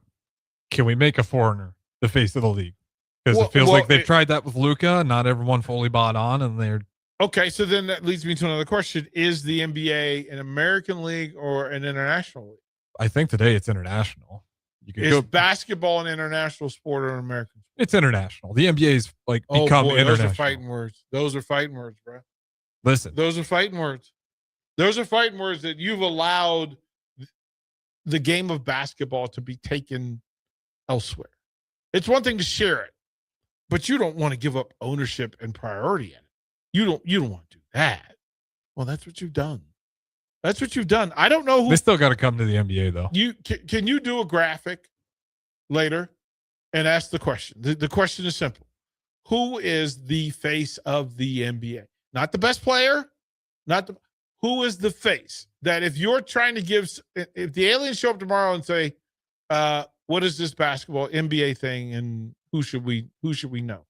can we make a foreigner the face of the league? Because it feels like they've tried that with Luka. Not everyone fully bought on, and they're okay. So then that leads me to another question: is the NBA an American league or an international league? I think today it's international. Is basketball an international sport or an American sport? It's international. The NBA's like become international. Those are fighting words. Those are fighting words, bro. Listen, those are fighting words. Those are fighting words that you've allowed the game of basketball to be taken elsewhere. It's one thing to share it, but you don't want to give up ownership and priority in it. You don't want to do that. Well, that's what you've done. That's what you've done. I don't know who. They still got to come to the NBA though. Can you do a graphic later and ask the question? The question is simple. Who is the face of the NBA? Not the best player, who is the face that if you're trying to if the aliens show up tomorrow and say, what is this basketball NBA thing and who should we know?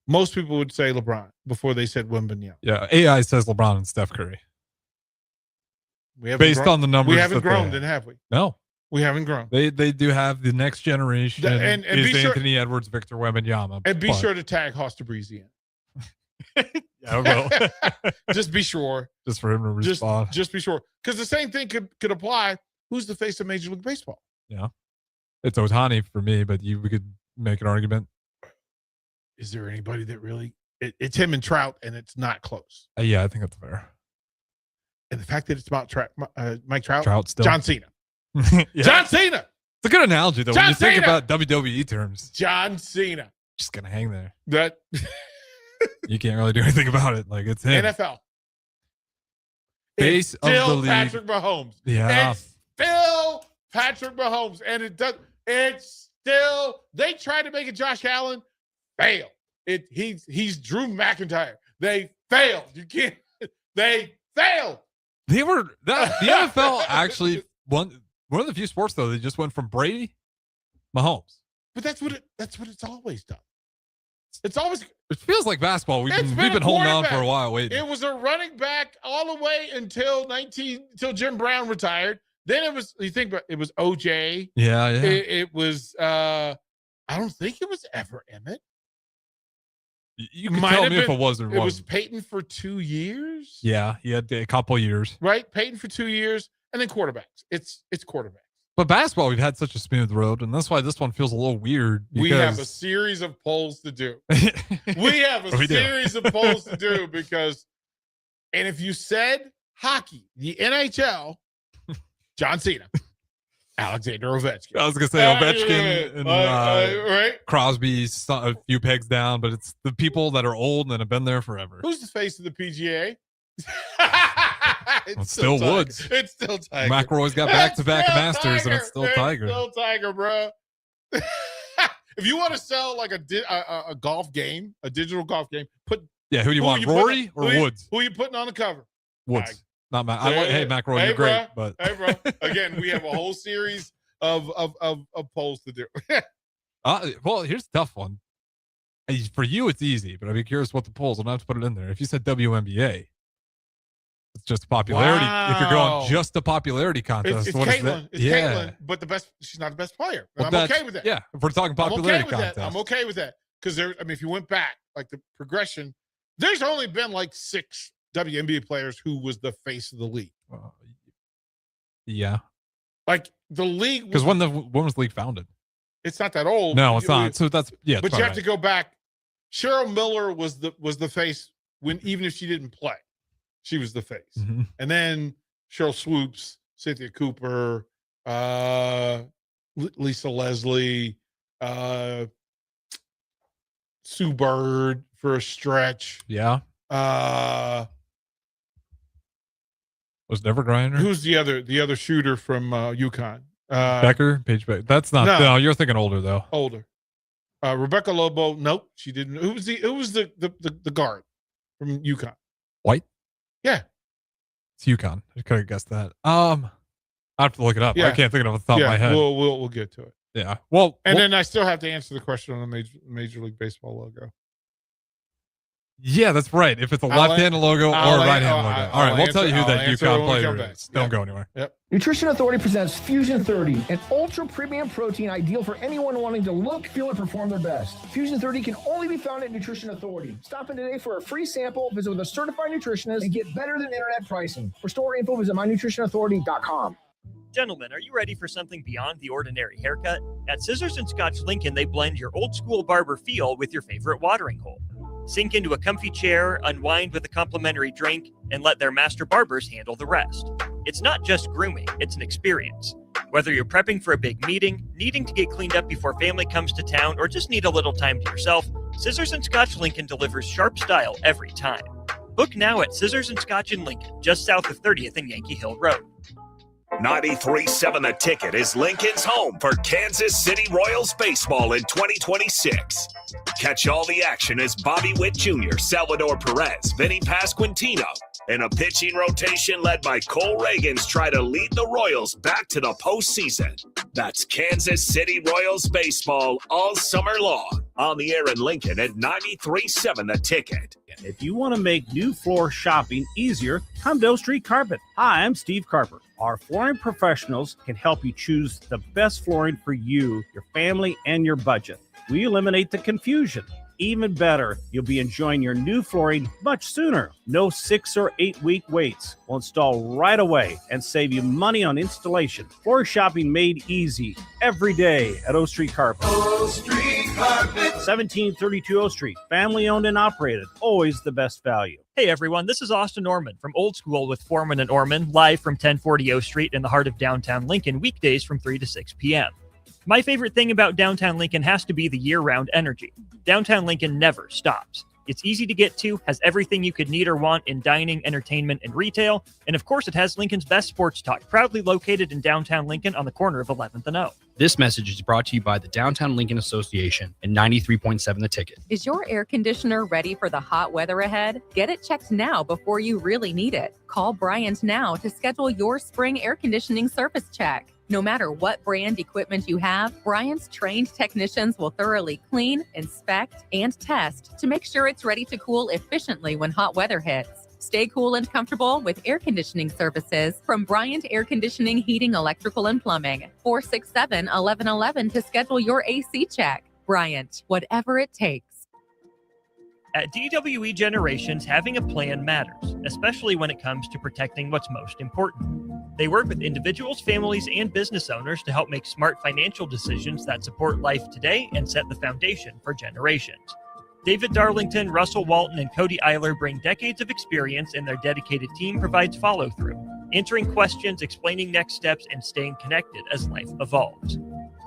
Most people would say LeBron before they said Wembanyama. Yeah, AI says LeBron and Steph Curry. Based on the numbers, we haven't grown, then have we? No, we haven't grown. They do have the next generation. And is Anthony Edwards, Victor Wembanyama, and be sure to tag Hosta Breezy in. Yeah, I will. Just be sure. Just for him to respond. Just be sure. Because the same thing could apply. Who's the face of Major League Baseball? Yeah. It's Ohtani for me, but we could make an argument. Is there anybody that really it's him and Trout and it's not close? Yeah, I think that's fair. And the fact that it's about Mike Trout. Trout still. John Cena. Yeah. John Cena. It's a good analogy though. John when you Cena. think about WWE terms. John Cena. Just gonna hang there. That you can't really do anything about it. Like it's him. NFL. Face of the league. Patrick Mahomes. Yeah. It's still Patrick Mahomes. And it's still they tried to make it Josh Allen. Failed. He's Drew McIntyre. They failed. You can't they failed. The NFL actually one of the few sports though, they just went from Brady, Mahomes. But that's what it's always done. It's always. It feels like basketball. We've been holding on for a while. Waiting. It was a running back all the way until Jim Brown retired. Then it was. You think about it was OJ. Yeah. It was. I don't think it was ever Emmett. You can tell me if it was or it was Peyton for 2 years. Yeah, he had a couple years. Right, Peyton for 2 years, and then quarterbacks. It's quarterbacks. But basketball, we've had such a smooth road, and that's why this one feels a little weird. We have a series of polls to do. We have a series of polls to do because, and if you said hockey, the NHL, John Cena, Alexander Ovechkin. I was gonna say Ovechkin and right? Crosby's a few pegs down, but it's the people that are old and have been there forever. Who's the face of the PGA? It's still Woods. It's still Tiger. McElroy's got back-to-back Masters, and it's still Tiger. It's still Tiger, bro. If you want to sell like a golf game, a digital golf game, who do you want, Rory or Woods? Who are you putting on the cover? Woods. Tiger. Not Mac. Hey, McElroy, you're great, but hey, bro. Again, we have a whole series of polls to do. Well, here's a tough one. For you, it's easy, but I'd be curious what the polls. I'm gonna have to put it in there. If you said WNBA, it's just a popularity. Wow. If you're going just a popularity contest, it's what Caitlin. is that? It's Caitlin, but she's not the best player. Well, I'm okay with that. Yeah, if we're talking popularity contest, I'm okay with that because if you went back, like the progression, there's only been like 6 WNBA players who was the face of the league. Yeah, like the league because when the women's league founded, it's not that old. No, it's not. So that's but you have to go back. Cheryl Miller was the face when even if she didn't play, she was the face. Mm-hmm. And then Cheryl Swoops, Cynthia Cooper, Lisa Leslie, Sue Bird for a stretch. Yeah. Was Never Grinder? Who's the other shooter from UConn? Paige Becker. That's not. No, you're thinking older though. Older. Rebecca Lobo. Nope, she didn't. Who was the guard from UConn? White. Yeah, it's UConn. I could have guessed that. I have to look it up. Yeah. I can't think of it off the top of my head. We'll get to it. Yeah. Well, then I still have to answer the question on the Major League Baseball logo. Yeah, that's right. If it's a left-handed logo or a right-handed logo. All right, we'll tell you who that UConn player is. Don't go anywhere. Yep. Nutrition Authority presents Fusion 30, an ultra premium protein ideal for anyone wanting to look, feel, and perform their best. Fusion 30 can only be found at Nutrition Authority. Stop in today for a free sample, visit with a certified nutritionist, and get better than internet pricing. For store info, visit mynutritionauthority.com. Gentlemen, are you ready for something beyond the ordinary haircut? At Scissors and Scotch Lincoln, they blend your old school barber feel with your favorite watering hole. Sink into a comfy chair, unwind with a complimentary drink, and let their master barbers handle the rest. It's not just grooming, it's an experience. Whether you're prepping for a big meeting, needing to get cleaned up before family comes to town, or just need a little time to yourself, Scissors and Scotch Lincoln delivers sharp style every time. Book now at Scissors and Scotch in Lincoln, just south of 30th and Yankee Hill Road. 93.7 The Ticket is Lincoln's home for Kansas City Royals baseball in 2026. Catch all the action as Bobby Witt Jr., Salvador Perez, Vinny Pasquantino, and a pitching rotation led by Cole Reagans try to lead the Royals back to the postseason. That's Kansas City Royals baseball all summer long on the air in Lincoln at 93.7 The Ticket. If you want to make new floor shopping easier, come to O Street Carpet. Hi, I'm Steve Carper. Our flooring professionals can help you choose the best flooring for you, your family, and your budget. We eliminate the confusion. Even better, you'll be enjoying your new flooring much sooner. No 6 or 8 week waits. We'll install right away and save you money on installation. Floor shopping made easy every day at O Street Carpet. O Street Carpet. 1732 O Street. Family owned and operated. Always the best value. Hey everyone, this is Austin Orman from Old School with Foreman and Orman, live from 1040 O Street in the heart of downtown Lincoln, weekdays from 3 to 6 p.m. My favorite thing about downtown Lincoln has to be the year-round energy. Downtown Lincoln never stops. It's easy to get to, has everything you could need or want in dining, entertainment, and retail, and of course it has Lincoln's best sports talk, proudly located in downtown Lincoln on the corner of 11th and O. This message is brought to you by the Downtown Lincoln Association and 93.7 The Ticket. Is your air conditioner ready for the hot weather ahead? Get it checked now before you really need it. Call Bryant now to schedule your spring air conditioning service check. No matter what brand equipment you have, Bryant's trained technicians will thoroughly clean, inspect, and test to make sure it's ready to cool efficiently when hot weather hits. Stay cool and comfortable with air conditioning services from Bryant Air Conditioning, Heating, Electrical, and Plumbing. 467-1111 to schedule your AC check. Bryant, whatever it takes. At DWE Generations, having a plan matters, especially when it comes to protecting what's most important. They work with individuals, families, and business owners to help make smart financial decisions that support life today and set the foundation for generations. David Darlington, Russell Walton, and Cody Eiler bring decades of experience, and their dedicated team provides follow-through, answering questions, explaining next steps, and staying connected as life evolves.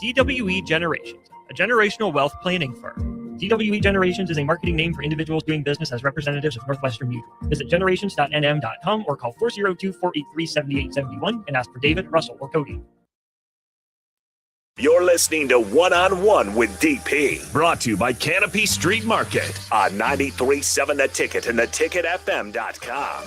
DWE Generations, a generational wealth planning firm. DWE Generations is a marketing name for individuals doing business as representatives of Northwestern Mutual. Visit generations.nm.com or call 402-483-7871 and ask for David, Russell, or Cody. You're listening to One on One with DP, brought to you by Canopy Street Market on 93.7 The Ticket and theticketfm.com.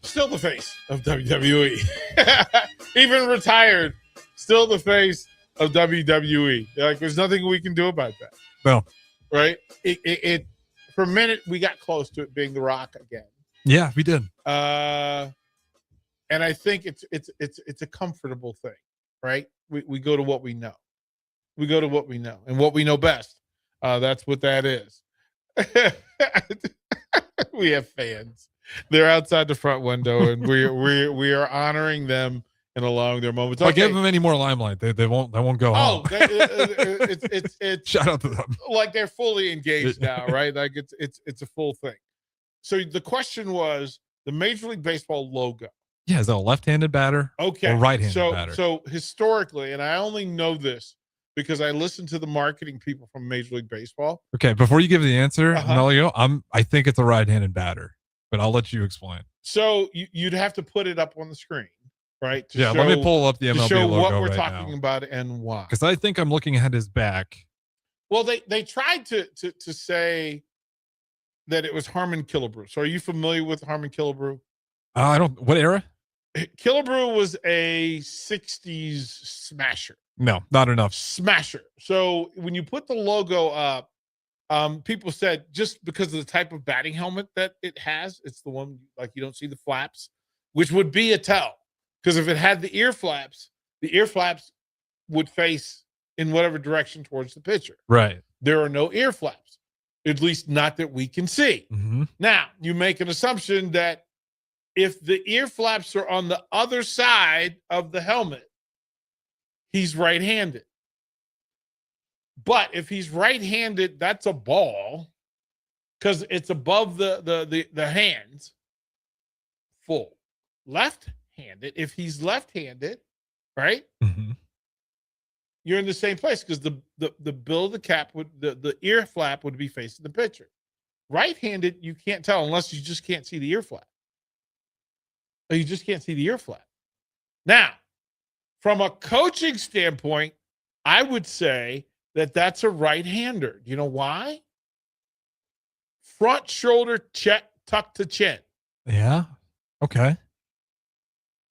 Still the face of WWE. Even retired, still the face of WWE. Like, there's nothing we can do about that. No. Right? It for a minute, we got close to it being The Rock again. Yeah, we did. And I think it's a comfortable thing, right? We go to what we know. We go to what we know and what we know best. That's what that is. We have fans. They're outside the front window, and we are honoring them and allowing their moments. If I give them any more limelight, they won't go home. It's shout out to them. Like, they're fully engaged now, right? Like, it's a full thing. So the question was the Major League Baseball logo. Yeah, is that a left-handed batter? Okay, or right-handed batter? So historically, and I only know this because I listened to the marketing people from Major League Baseball. Okay, before you give the answer, Melio, I think it's a right-handed batter, but I'll let you explain. So you'd have to put it up on the screen, right? Let me pull up the MLB to show logo what we're right talking now. about and why. Because I think I'm looking at his back. Well, they tried to say that it was Harmon Killebrew. So are you familiar with Harmon Killebrew? I don't. What era? Killebrew was a 60s smasher. No, not enough. Smasher. So when you put the logo up, people said just because of the type of batting helmet that it has, it's the one like you don't see the flaps, which would be a tell. Because if it had the ear flaps would face in whatever direction towards the pitcher. Right. There are no ear flaps, at least not that we can see. Mm-hmm. Now, you make an assumption that if the ear flaps are on the other side of the helmet, he's right-handed. But if he's right-handed, that's a ball because it's above the hands. Full. Left-handed. If he's left-handed, right? Mm-hmm. You're in the same place because the bill of the cap would the ear flap would be facing the pitcher. Right-handed, you can't tell unless you just can't see the ear flap. Or you just can't see the ear flap. Now, from a coaching standpoint, I would say that that's a right-hander. Do you know why? Front shoulder check, tuck to chin. Yeah. Okay.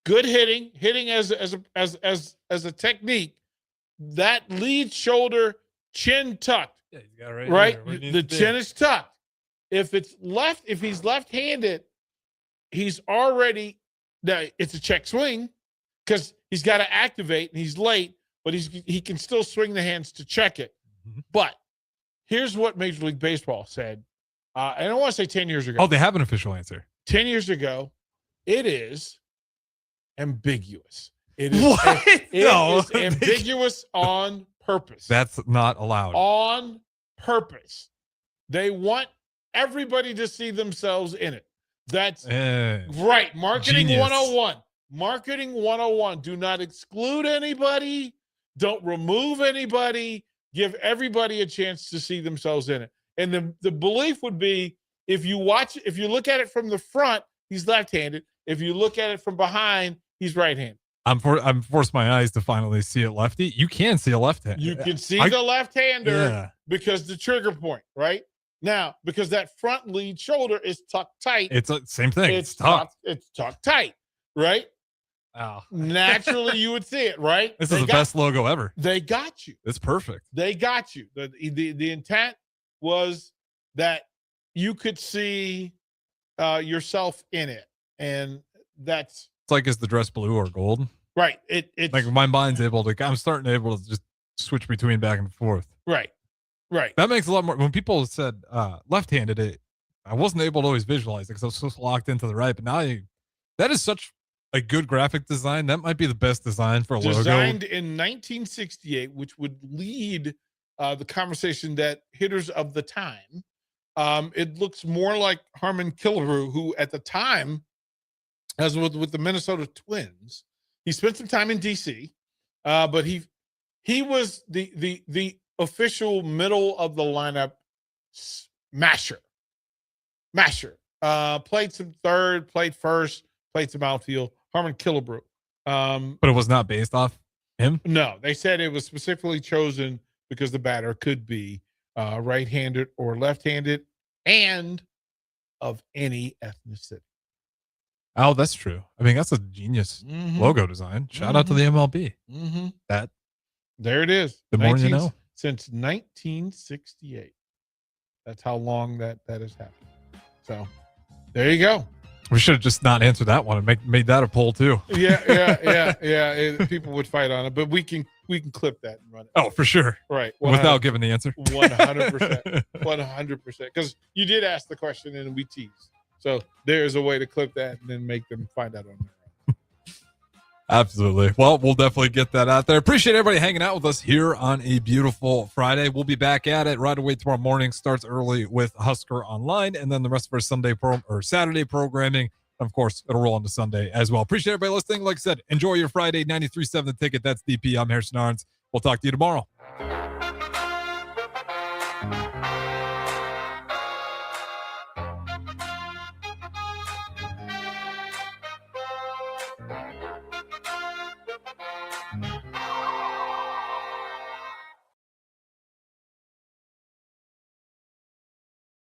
Good hitting as a technique. That lead shoulder chin tucked. Yeah, he's got it right? here, The chin is tucked. If he's left-handed, he's already now it's a check swing because he's got to activate and he's late, but he can still swing the hands to check it. Mm-hmm. But here's what Major League Baseball said. I don't want to say 10 years ago. Oh, they have an official answer. 10 years ago, it is ambiguous. It is, What? It No. is ambiguous on purpose. That's not allowed. On purpose. They want everybody to see themselves in it. That's right. Marketing Genius. 101. Marketing 101. Do not exclude anybody. Don't remove anybody. Give everybody a chance to see themselves in it. And the belief would be if you look at it from the front, he's left-handed. If you look at it from behind, he's right-handed. I'm forced my eyes to finally see it lefty. You can see a left-hander. You can see the left-hander because the trigger point, right? Now, because that front lead shoulder is tucked tight. It's the same thing. It's tucked tight, right? Oh. Naturally, you would see it, right? This is the best logo ever. They got you. It's perfect. They got you. The intent was that you could see yourself in it, and that's it's like, is the dress blue or gold? Right. It's like my mind's I'm starting to just switch between back and forth. Right. That makes a lot more. When people said left-handed, I wasn't able to always visualize it because I was so locked into the right. But now that is such a good graphic design. That might be the best design for a logo. Designed in 1968, which would lead the conversation that hitters of the time. It looks more like Harmon Killebrew, who at the time, as with the Minnesota Twins, he spent some time in DC, but he was the official middle of the lineup masher. Played some third, played first, played some outfield. Harmon Killebrew. But it was not based off him? No, they said it was specifically chosen because the batter could be right-handed or left-handed and of any ethnicity. Oh, that's true. I mean, that's a genius logo design. Shout out to the MLB. Mm-hmm. There it is. The more you know. Since 1968. That's how long that has happened. So there you go. We should have just not answered that one and made that a poll too. Yeah. People would fight on it, but we can clip that and run it. Oh, for sure. Right. Without giving the answer. 100%. 100%. Because you did ask the question and we teased. So there's a way to clip that and then make them find out on their own. Absolutely. Well, we'll definitely get that out there. Appreciate everybody hanging out with us here on a beautiful Friday. We'll be back at it right away tomorrow morning. Starts early with Husker Online, and then the rest of our Saturday programming. Of course, it'll roll into Sunday as well. Appreciate everybody listening. Like I said, enjoy your Friday. 93.7 The Ticket. That's DP. I'm Harrison Arens. We'll talk to you tomorrow.